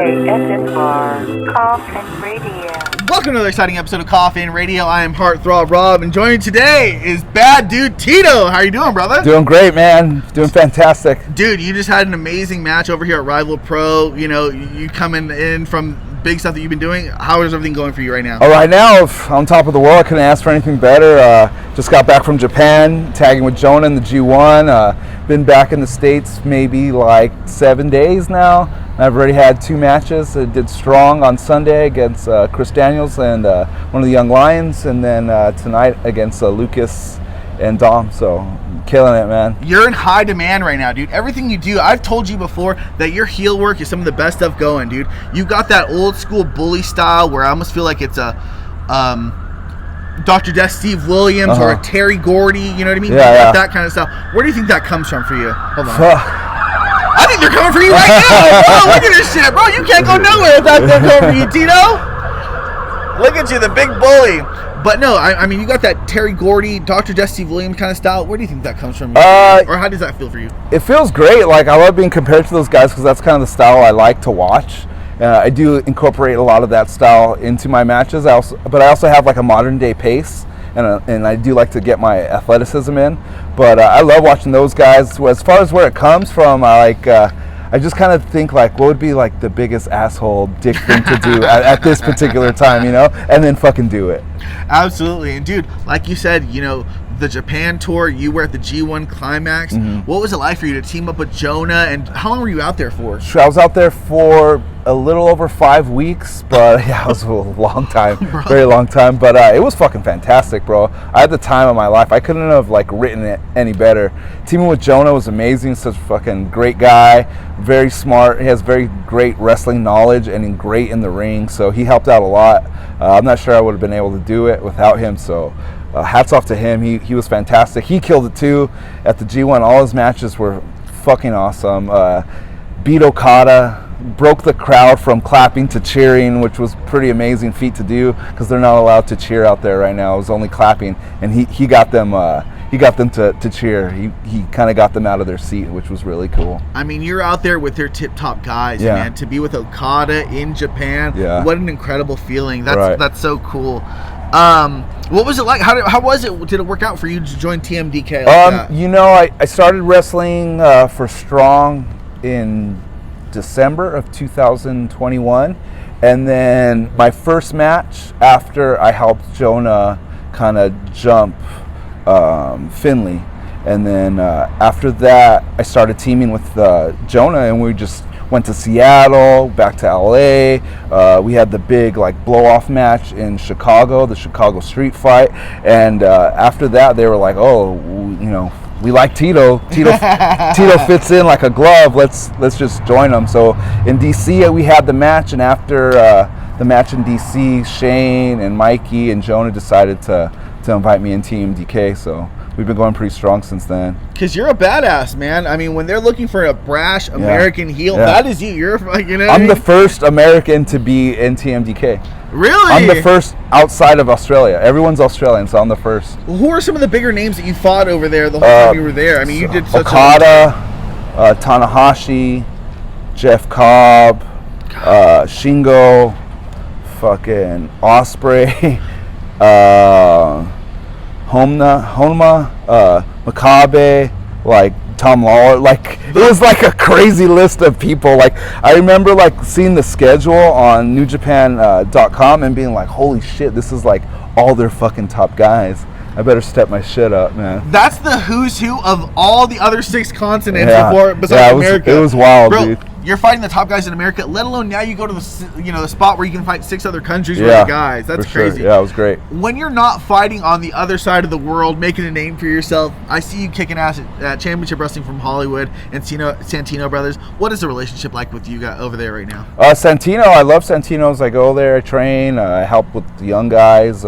KSFR, Koffin Radio. Welcome to another exciting episode of Koffin Radio. I am Heartthrob Rob, and joining today is bad dude Tito. How are you doing, brother? Doing great, man. Doing fantastic. Dude, you just had an amazing match over here at Rival Pro. You know, you coming in from big stuff that you've been doing. How is everything going for you right now? Right now, on top of the world. I couldn't ask for anything better. Just got back from Japan, tagging with Jonah in the G1. Been back in the States maybe like 7 days now. I've already had 2 matches. I did strong on Sunday against Chris Daniels and one of the Young Lions, and then tonight against Lucas and Dom. So killing it, man. You're in high demand right now, dude. Everything you do, I've told you before that your heel work is some of the best stuff going, dude. You got that old school bully style where I almost feel like it's a Dr. Death Steve Williams or a Terry Gordy, you know what I mean? Yeah. That kind of stuff. Where do you think that comes from for you? Hold on. I think they're coming for you right now. Bro, look at this shit, bro. You can't go nowhere without them coming for you, Tito. Look at you, the big bully. But no, I mean, you got that Terry Gordy, Dr. Death Steve Williams kind of style. Where do you think that comes from? Or how does that feel for you? It feels great. Like, I love being compared to those guys because that's kind of the style I like to watch. I do incorporate a lot of that style into my matches. But I also have like a modern day pace, and I do like to get my athleticism in. But I love watching those guys. As far as where it comes from, I just kind of think like, what would be like the biggest asshole dick thing to do at this particular time, you know? And then fucking do it. Absolutely. And dude, like you said, you know, the Japan tour, you were at the G1 Climax. What was it like for you to team up with Jonah, and how long were you out there for? I was out there for a little over 5 weeks, but yeah, it was a long time, very long time. But it was fucking fantastic, bro. I had the time of my life. I couldn't have like written it any better. Teaming with Jonah was amazing. Such a fucking great guy, very smart. He has very great wrestling knowledge and great in the ring. So he helped out a lot. I'm not sure I would have been able to do it without him. So hats off to him. He was fantastic. He killed it too at the G1. All his matches were fucking awesome. Beat Okada. Broke the crowd from clapping to cheering, which was pretty amazing feat to do because they're not allowed to cheer out there right now. It was only clapping, and he got them to cheer. He kind of got them out of their seat, which was really cool. I mean, you're out there with your tip top guys, man. To be with Okada in Japan, what an incredible feeling. That's so cool. What was it like? How was it? Did it work out for you to join TMDK? You know, I started wrestling for Strong in December of 2021, and then my first match after I helped Jonah kind of jump Finley, and then after that I started teaming with Jonah, and we just went to Seattle, back to LA. We had the big like blow off match in Chicago, the Chicago street fight, and after that they were like, oh, you know, we like Tito. Tito fits in like a glove. Let's just join him. So in DC we had the match, and after the match in DC, Shane and Mikey and Jonah decided to invite me in TMDK. So we've been going pretty strong since then. Because you're a badass, man. I mean, when they're looking for a brash American heel, that is you. You're, you know. I'm the first American to be in TMDK. Really? I'm the first outside of Australia. Everyone's Australian, so I'm the first. Well, who are some of the bigger names that you fought over there the whole time you were there? I mean, you did such Okada, Tanahashi, Jeff Cobb, Shingo, fucking Osprey, Honma, Makabe, like Tom Lawler. Like, it was like a crazy list of people. Like, I remember like seeing the schedule on NewJapan.com and being like, holy shit, this is like all their fucking top guys. I better step my shit up, man. That's the who's who of all the other 6 continents besides America. It was wild, bro, dude. You're fighting the top guys in America, let alone now you go to the spot where you can fight 6 other countries with the guys. That's crazy. Sure. Yeah, it was great. When you're not fighting on the other side of the world, making a name for yourself, I see you kicking ass at Championship Wrestling from Hollywood and Santino Brothers. What is the relationship like with you guys over there right now? Santino, I love Santino's. I go there, I train, I help with the young guys.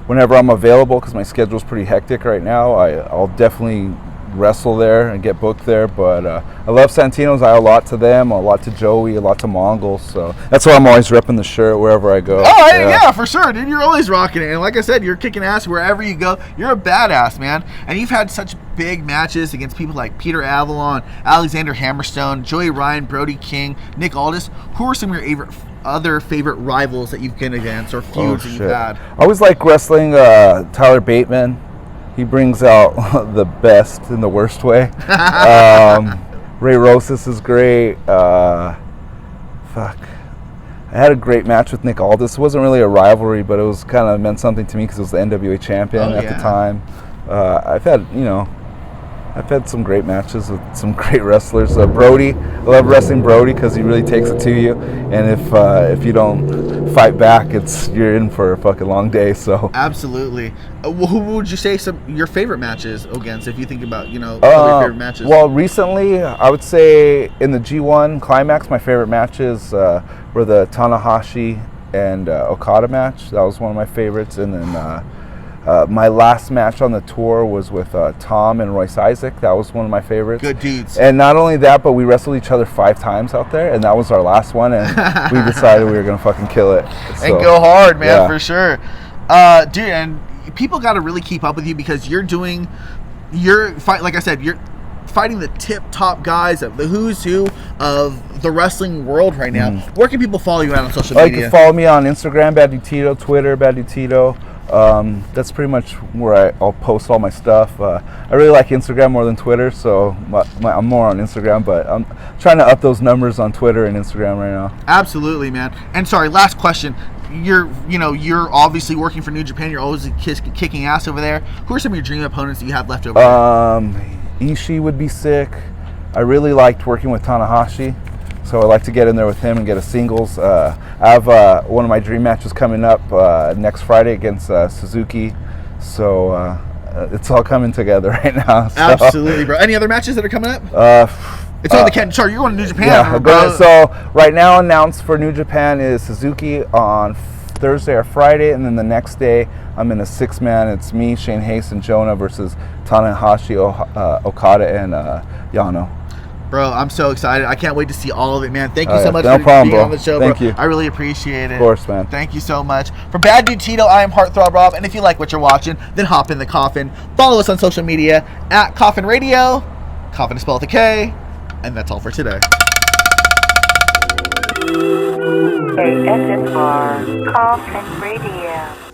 Whenever I'm available, because my schedule's pretty hectic right now, I'll definitely wrestle there and get booked there. But I love Santino's. I owe a lot to them, a lot to Joey, a lot to Mongols. So that's why I'm always repping the shirt wherever I go. Oh, yeah, for sure, dude. You're always rocking it. And like I said, you're kicking ass wherever you go. You're a badass, man. And you've had such big matches against people like Peter Avalon, Alexander Hammerstone, Joey Ryan, Brody King, Nick Aldis. Who are some of your other favorite rivals that you've been against or feuds that you've had? I always like wrestling Tyler Bateman. He brings out the best in the worst way. Ray Rosas is great. I had a great match with Nick Aldis. It wasn't really a rivalry, but it was kind of meant something to me because it was the NWA champion at the time. I've had some great matches with some great wrestlers. Brody, I love wrestling Brody because he really takes it to you. And if you don't fight back, you're in for a fucking long day. So absolutely. Who would you say your favorite matches against? If you think about your favorite matches. Well, recently I would say in the G1 Climax, my favorite matches were the Tanahashi and Okada match. That was one of my favorites. And then my last match on the tour was with Tom and Royce Isaac. That was one of my favorites. Good dudes. And not only that, but we wrestled each other 5 times out there, and that was our last one, and we decided we were going to fucking kill it. So, and go hard, man, for sure. Dude, and people got to really keep up with you because you're like I said, you're fighting the tip-top guys of the who's who of the wrestling world right now. Where can people follow you out on social media? You can follow me on Instagram, Bad Dude Tito, Twitter, Bad Dude Tito. That's pretty much where I'll post all my stuff. I really like Instagram more than Twitter, so I'm more on Instagram, but I'm trying to up those numbers on Twitter and Instagram right now. Absolutely, man. And sorry, last question. You're obviously working for New Japan. You're always kicking ass over there. Who are some of your dream opponents that you have left over there? Ishii would be sick. I really liked working with Tanahashi. So I'd like to get in there with him and get a singles. I have one of my dream matches coming up next Friday against Suzuki. So it's all coming together right now. So. Absolutely, bro. Any other matches that are coming up? It's on the Sorry, you're going to New Japan. Yeah, so right now announced for New Japan is Suzuki on Thursday or Friday, and then the next day I'm in a 6-man. It's me, Shane Hayes, and Jonah versus Tanahashi, Okada, and Yano. Bro, I'm so excited. I can't wait to see all of it, man. Thank you so much for being on the show, Thank bro. you. I really appreciate it. Of course, man. Thank you so much. For Bad Dude Tito, I am Heartthrob Rob, and if you like what you're watching, then hop in the Koffin. Follow us on social media at Koffin Radio. Koffin is spelled with a K. And that's all for today. KSFR, Koffin Radio.